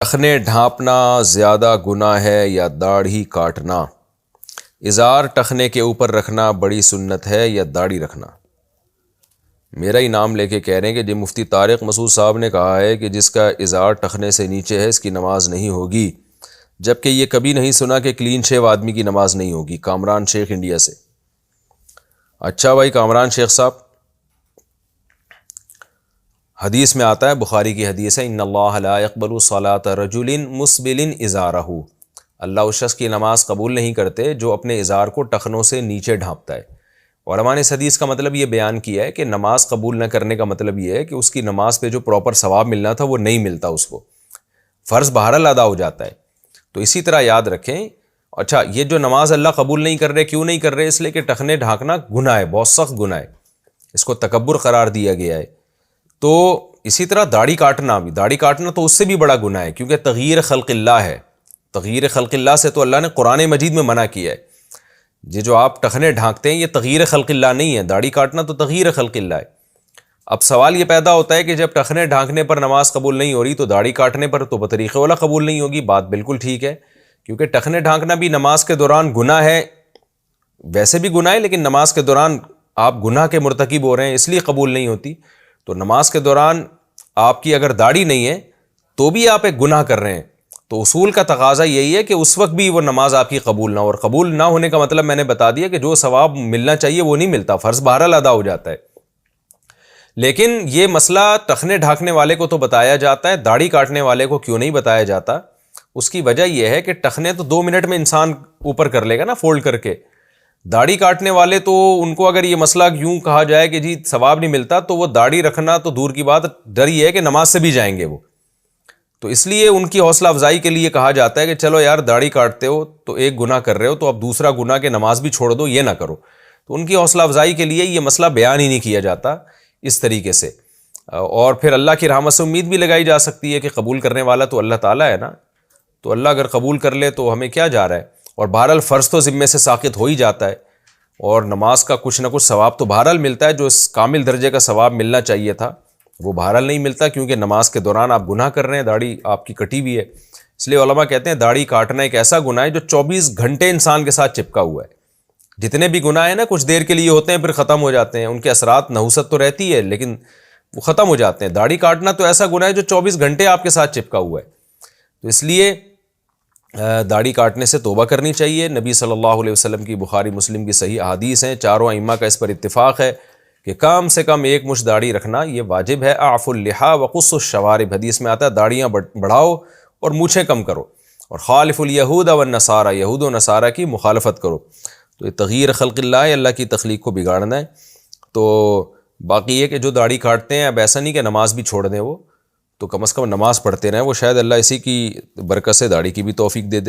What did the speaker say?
ٹخنے ڈھانپنا زیادہ گناہ ہے یا داڑھی کاٹنا؟ ازار ٹخنے کے اوپر رکھنا بڑی سنت ہے یا داڑھی رکھنا؟ میرا ہی نام لے کے کہہ رہے ہیں کہ جی مفتی طارق مسعود صاحب نے کہا ہے کہ جس کا ازار ٹخنے سے نیچے ہے اس کی نماز نہیں ہوگی، جبکہ یہ کبھی نہیں سنا کہ کلین شیو آدمی کی نماز نہیں ہوگی۔ کامران شیخ انڈیا سے۔ اچھا بھائی کامران شیخ صاحب، حدیث میں آتا ہے، بخاری کی حدیث ہے، ان اللہ لا يقبل صلاة رجل مسبل ازارہ، اللہ اس شخص کی نماز قبول نہیں کرتے جو اپنے ازار کو ٹخنوں سے نیچے ڈھانپتا ہے۔ علماء نے اس حدیث کا مطلب یہ بیان کیا ہے کہ نماز قبول نہ کرنے کا مطلب یہ ہے کہ اس کی نماز پہ جو پراپر ثواب ملنا تھا وہ نہیں ملتا، اس کو فرض بہرحال ادا ہو جاتا ہے۔ تو اسی طرح یاد رکھیں، اچھا یہ جو نماز اللہ قبول نہیں کر رہے، کیوں نہیں کر رہے؟ اس لیے کہ ٹخنے ڈھانکنا گناہ ہے، بہت سخت گناہ ہے، اس کو تکبر قرار دیا گیا ہے۔ تو اسی طرح داڑھی کاٹنا بھی، داڑھی کاٹنا تو اس سے بھی بڑا گناہ ہے، کیونکہ تغییر خلق اللہ ہے۔ تغییر خلق اللہ سے تو اللہ نے قرآن مجید میں منع کیا ہے۔ یہ جو آپ ٹخنے ڈھانکتے ہیں یہ تغییر خلق اللہ نہیں ہے، داڑھی کاٹنا تو تغییر خلق اللہ ہے۔ اب سوال یہ پیدا ہوتا ہے کہ جب ٹخنے ڈھانکنے پر نماز قبول نہیں ہو رہی تو داڑھی کاٹنے پر تو بطریق اولا قبول نہیں ہوگی۔ بات بالکل ٹھیک ہے، کیونکہ ٹخنے ڈھانکنا بھی نماز کے دوران گناہ ہے، ویسے بھی گناہ ہے، لیکن نماز کے دوران آپ گناہ کے مرتکب ہو رہے ہیں، اس لیے قبول نہیں ہوتی۔ تو نماز کے دوران آپ کی اگر داڑھی نہیں ہے تو بھی آپ ایک گناہ کر رہے ہیں، تو اصول کا تقاضا یہی ہے کہ اس وقت بھی وہ نماز آپ کی قبول نہ ہو، اور قبول نہ ہونے کا مطلب میں نے بتا دیا کہ جو ثواب ملنا چاہیے وہ نہیں ملتا، فرض بہرحال ادا ہو جاتا ہے۔ لیکن یہ مسئلہ ٹخنے ڈھانکنے والے کو تو بتایا جاتا ہے، داڑھی کاٹنے والے کو کیوں نہیں بتایا جاتا؟ اس کی وجہ یہ ہے کہ ٹخنے تو 2 منٹ میں انسان اوپر کر لے گا نا فولڈ کر کے، داڑھی کاٹنے والے تو ان کو اگر یہ مسئلہ یوں کہا جائے کہ جی ثواب نہیں ملتا تو وہ داڑھی رکھنا تو دور کی بات، ڈر یہ ہے کہ نماز سے بھی جائیں گے وہ۔ تو اس لیے ان کی حوصلہ افزائی کے لیے کہا جاتا ہے کہ چلو یار داڑھی کاٹتے ہو تو ایک گناہ کر رہے ہو، تو اب دوسرا گناہ کہ نماز بھی چھوڑ دو، یہ نہ کرو۔ تو ان کی حوصلہ افزائی کے لیے یہ مسئلہ بیان ہی نہیں کیا جاتا اس طریقے سے، اور پھر اللہ کی رحمت سے امید بھی لگائی جا سکتی ہے کہ قبول کرنے والا تو اللہ تعالیٰ ہے نا، تو اللہ اگر قبول کر لے تو ہمیں کیا جا رہا ہے۔ اور بہرحال فرض تو ذمے سے ساقط ہو ہی جاتا ہے، اور نماز کا کچھ نہ کچھ ثواب تو بہرحال ملتا ہے، جو اس کامل درجے کا ثواب ملنا چاہیے تھا وہ بہرحال نہیں ملتا، کیونکہ نماز کے دوران آپ گناہ کر رہے ہیں، داڑھی آپ کی کٹی ہوئی ہے۔ اس لیے علماء کہتے ہیں داڑھی کاٹنا ایک ایسا گناہ ہے جو 24 گھنٹے انسان کے ساتھ چپکا ہوا ہے۔ جتنے بھی گناہ ہیں نا کچھ دیر کے لیے ہوتے ہیں پھر ختم ہو جاتے ہیں، ان کے اثرات نحوست تو رہتی ہے لیکن وہ ختم ہو جاتے ہیں۔ داڑھی کاٹنا تو ایسا گناہ ہے جو 24 گھنٹے آپ کے ساتھ چپکا ہوا ہے۔ تو اس لیے داڑھی کاٹنے سے توبہ کرنی چاہیے۔ نبی صلی اللہ علیہ وسلم کی بخاری مسلم کی صحیح احادیث ہیں، چاروں ائمہ کا اس پر اتفاق ہے کہ کم سے کم ایک مچھ داڑھی رکھنا یہ واجب ہے۔ اعف اللحا وقص الشوارب، حدیث میں آتا ہے داڑیاں بڑھاؤ اور مونچھیں کم کرو، اور خالف الیہود والنصارى، یہود و نصارہ کی مخالفت کرو۔ تو یہ تغییر خلق اللہ ہے، اللہ کی تخلیق کو بگاڑنا ہے۔ تو باقی یہ کہ جو داڑھی کاٹتے ہیں اب ایسا نہیں کہ نماز بھی چھوڑ دیں، وہ تو کم از کم نماز پڑھتے رہیں، وہ شاید اللہ اسی کی برکت سے داڑھی کی بھی توفیق دے دے۔